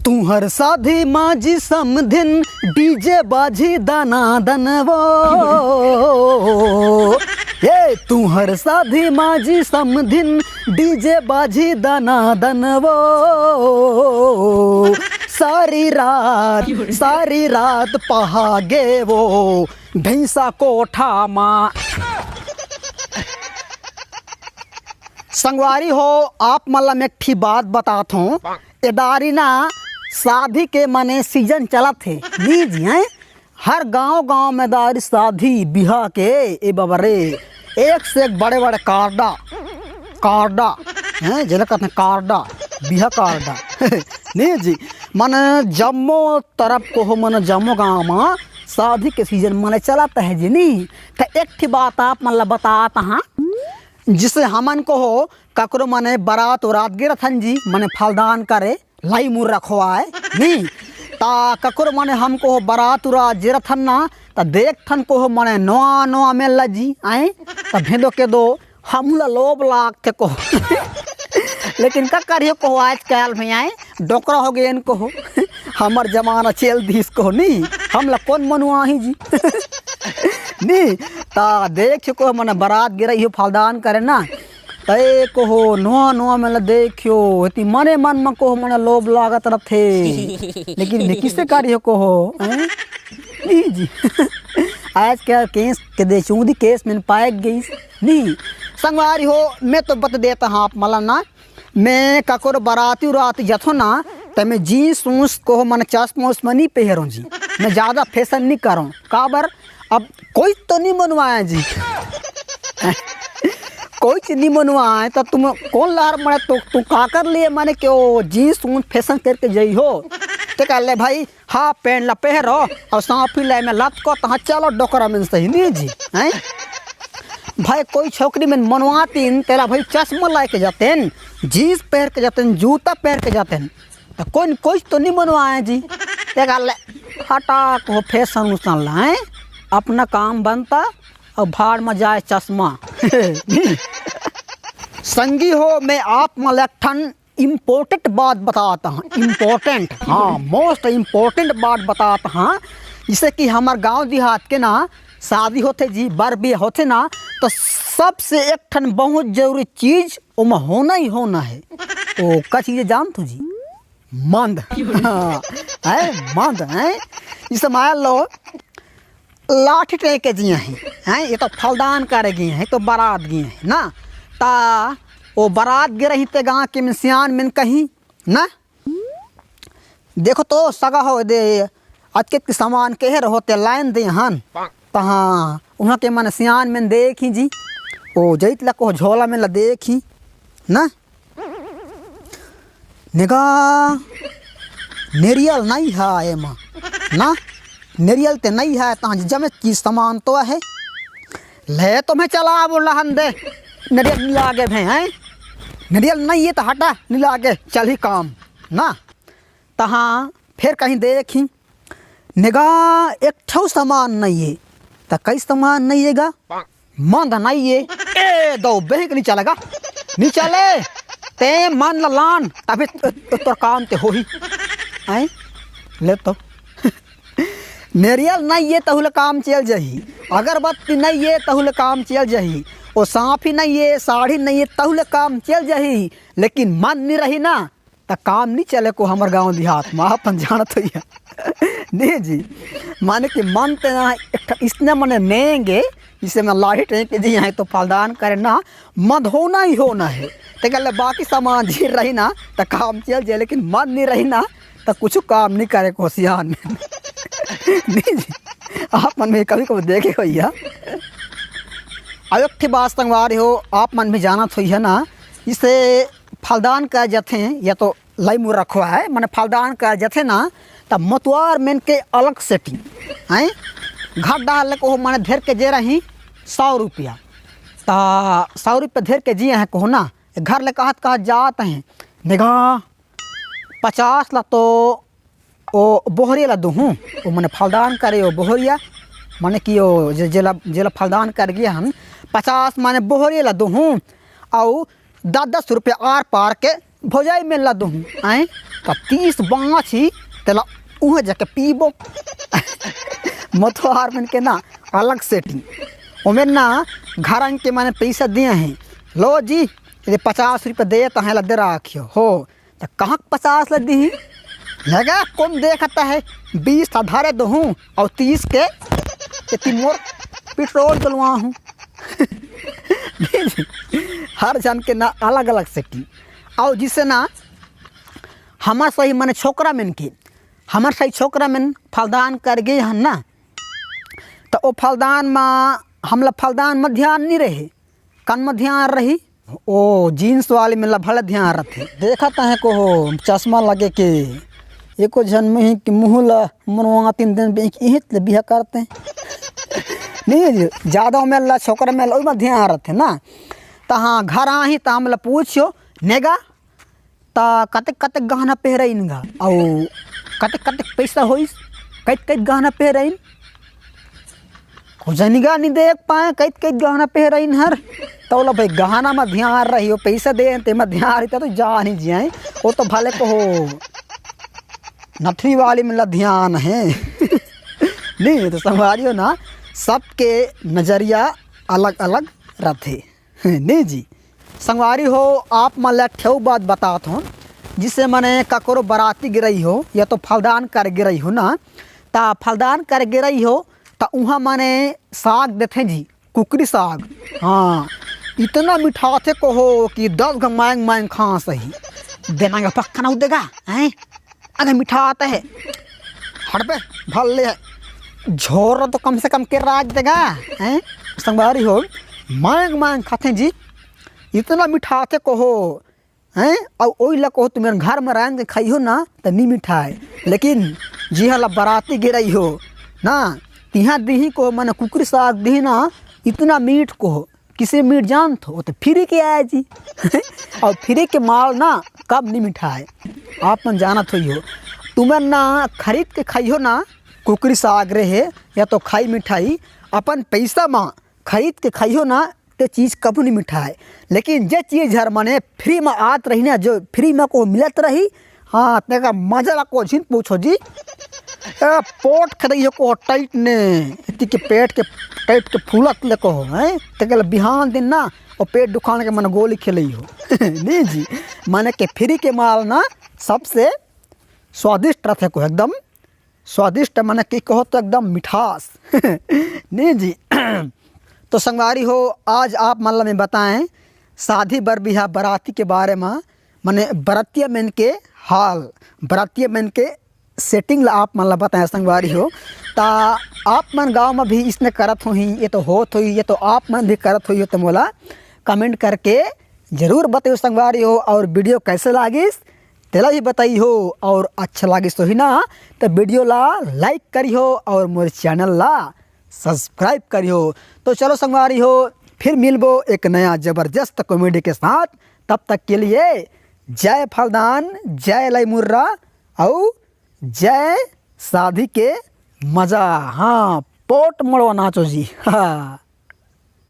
तू हर साधी माझी समधिन डीजे बाजी दाना दनवो ये तू हर साधी माझी समधिन डीजे बाजी दाना दनवो सारी रात पहागे वो भैंसा कोठा माँ। संगवारी हो आप मतलब एकठी बात बताता हूँ एदारी ना शादी के मने सीजन चला थे जी जी हैं हर गांव में दारी शादी बिहा के ए बबरे एक से एक बड़े बड़े कार्डा हैं जिला कहते हैं कार्डा बिहा कार्डा नहीं जी मन जम्मो तरफ को हो मन जम्मो गांव में शादी के सीजन मने चलाता है जी नहीं तो एकठी बात आप मतलब बताता हाँ जिसे हमन को हो ककरो मने बारात उरात गिरत हन जी मने फलदान करे लाई मुर रखवाए नहीं ता ककरो मने हमको हो बारात उरात गिरत हन ना ता देख थन को हो मने नोआ में लजी आए ता भेदो के दो हमला लोभ लाग के को लेकिन का करियो को आज कल में आए डोकरा हो गए इनको हो हमार जमाना चल दी इसको नहीं हमला कौन मनुआ ही जी नहीं ता देख को मने बारात गिरई हो फलदान करे ना तय को हो नोआ में देखियो इतनी मने मन में को मने लोभ लागत रथे लेकिन किससे कार्य को हो नहीं जी आज क्या केस के दे चूदी केस में पाए गई नहीं संगवारी हो मैं तो बता देता हाँ आप मला ना मैं ककोर बाराती उराती जथो ना तो मैं जीन्स ऊँस को मन चश्मा उस्मा नहीं पहनूँ जी मैं ज़्यादा फैशन नहीं करूँ काबर अब कोई तो नहीं बनवाया जी कोई चीज नहीं बनवाए तो तुम कौन लार मरे तो तू का कर लिए माने क्यों जीन्स ऊँस फैशन करके जई हो तो कह ले भाई हाफ पैंट ला पहरो और सांप ला में लत को तहाँ चलो डोकरा में सही नहीं जी हैं भाई कोई छोकरी में मनवाती तेरा भाई चश्मा ला के जाते हैं जीन्स पहन के जाते हैं जूता पहन के जाते हैं तो कोई तो नहीं बनवाए जी एक हटा को फैशन उसन लाए अपना काम बनता और भाड़ में जाए चश्मा संगी हो मैं आप मलठन इम्पोर्टेंट बात बताता हूँ इम्पोर्टेंट हाँ मोस्ट इम्पोर्टेंट बात बताता हाँ जिससे कि हमारे गांव देहात के ना शादी होते जी बर भी होते ना तो सबसे एक ठन बहुत जरूरी चीज उमा होना ही होना है तो का चीज़ जान तो जी मंद है मंद है जिसे मान लो लाठी टेक के जिए हैं ये तो फलदान करे गए हैं तो बारात गए हैं ना ता वो बारात गे रही ते गाँव के मिसियान में कहीं ना देखो तो सगा हो दे आज के सामान के होते लाइन दे हन तहाँ वहाँ के मन सियान में देखी जी ओ जैत ला को झोला में ला देखी ना निगाह नेरियल नहीं है एमा ना नेरियल ते नहीं है तहाँ जमे की सामान तो है ले तो मैं चला बोला हम दे नेरियल नहीं लागे भे हैं नेरियल नहीं है तो हटा नहीं लागे चल ही काम ना तहाँ फिर कहीं देखी निगाह एक ठो सामान नहीं है तो कई सामान नहीं है मंद नहीं है ए दो बैंक नहीं चलेगा नहीं चले ते मन लान तभी तो काम ते हो ही आए ले तो नेरियल नहीं है तहुल काम चल जाही अगरबत्ती नहीं है तहुल काम चल जाही और सांप ही नहीं है साड़ी नहीं है तहुल काम चल जाही लेकिन मन नहीं रही ना तो काम नहीं चले को हमारे गांव देहात में अपन जानत हो नहीं जी माने कि मन ते ना इसने मने नेंगे जिसे मैं लाठी टेक के जी है तो फलदान करे ना मद होना ही होना है तो कल बाकी सामान जी रही ना तो काम चल जाए लेकिन मन नहीं रही ना तो कुछ काम नहीं करे कोसियान में नहीं जी आप मन में कभी कभी देखे भैया अयोध्या बात संगवारी हो आप मन में जाना तो है ना इसे फलदान का जथे या तो लाई मुँह रखवा है मैंने फलदान का जथे ना तब मतवार में के अलग सेटिंग हैं घाट डाल को मैंने धेर के जे रही 100 रुपया ता 100 रुपये धेर के जिए हैं को ना घर ले कहत जाते हैं निगाह 50 ला तो ओ बोहरिया ला दूँ वो मैंने फलदान करे वो बोहरिया मैंने कि वो जेला फलदान कर गया हम 50 मैंने बोहरिया ला दूँ और 10 रुपये आर पार के भौजाई में ला दूँ आए तो 30 बाछी तेला उह जाके पीबो मतवार मन के ना अलग सेटिंग ओमें ना घर के मैंने पैसा दिए हैं लो जी ये 50 रुपये दे तो हैं लदे रखियो हो तो कहाँ 50 ला दी लगा कौन देखता है 20 आधारे दूँ और 30 के मोर पेट्रोल डलवा हूँ हर जन के ना अलग अलग सेटिंग और जिससे ना हमार सही मैंने छोकरा में के हमार सही छोकरा में फलदान कर गए हैं ना तो वो फलदान में हमला फलदान में ध्यान नहीं रहे कन में ध्यान रही ओ जीन्स वाली में भले ध्यान रखे देखा है को हो चश्मा लगे के एको जन्म ही कि मुँह ला मनवा 3 दिन बेच बिहा करते हैं नहीं ज़्यादा में ला छोकरा में ला ध्यान रखे ना तो हाँ घर आही तो हमला पूछो नेगा तो कतक कतक गहना पहरइन गा और कतक कतक पैसा होइस कैत कैत गहना पहरइन खुजनिगा नहीं देख पाए कैत कैत गहना पहरइन हर तो लो भाई गहना में ध्यान रही हो पैसा दे ते में ध्यान रही तो जा नहीं जियाए वो तो भले को हो नथनी वाली में ला ध्यान है नहीं तो संभालियो ना सबके नज़रिया अलग अलग रहते नहीं जी संगवारी हो आप मन ला ठेऊ बात बतात हो जिससे मैंने ककरो बराती गिरई हो या तो फलदान कर गिरई हो ना ता फलदान कर गिरई हो तो वहाँ मैंने साग देते जी कुकरी साग हाँ इतना मिठाते को हो कि 10 घं मांग मांग खा सही देना का पक्का ना देगा हैं अगर मीठा आता है हड़पे भले झोर तो कम से कम के राज देगा हैं संगवारी हो मांग मांग खाते जी इतना मिठाते को हो हैं और वही ला कहो तुम्हें घर में रह के खाई हो ना तो नहीं मिठाई लेकिन जी हाँ बराती गिरई हो ना तिहाँ दही को मैंने कुकरी साग दी ना इतना मीठ को हो किसी मीठ जान तो तो फ्री के आया जी और फ्री के माल ना कब नहीं मिठाई आप मन जाना थोड़ी हो तुम्हें ना खरीद के खाई हो ना कुकरी साग रहे या तो खाई मिठाई अपन पैसा में खरीद के खाई हो ना तो चीज़ कभी नहीं मिठाई लेकिन जे चीज़ हर मने फ्री में आत रही ना जो फ्री में को मिलत रही हाँ तेरा मजा ला को झिन पूछो जी पोट खदई को टाइट ने इतनी के पेट के टाइट के फूलत ले को हैं तेरा बिहान दिन ना और पेट दुखाने के मन गोली खिलई हो नहीं जी माने के फ्री के माल ना सबसे स्वादिष्ट रहते को एकदम स्वादिष्ट माने कि कहो तो एकदम मिठास नहीं जी तो संगवारी हो आज आप मतलब में बताएं शादी बर बिहा बराती के बारे में माने बरातिया में के हाल बरातिया में के सेटिंग ला आप मतलब बताएं संगवारी हो ता आप मन गांव में भी इसने करत हो ही ये तो होत हुई ये तो आप मन भी करत हुई तो मोला कमेंट करके ज़रूर बताइए संगवारी हो और वीडियो कैसे लागिस तेला भी बताई हो और अच्छा लागिस तो ही ना तो वीडियो ला लाइक करी हो और मोर चैनल ला सब्सक्राइब करी हो तो चलो संगवारी हो फिर मिलबो एक नया ज़बरदस्त कॉमेडी के साथ तब तक के लिए जय फलदान जय लाई मुर्रा और जय शादी के मज़ा हाँ पोट मड़वा नाचो जी हाँ।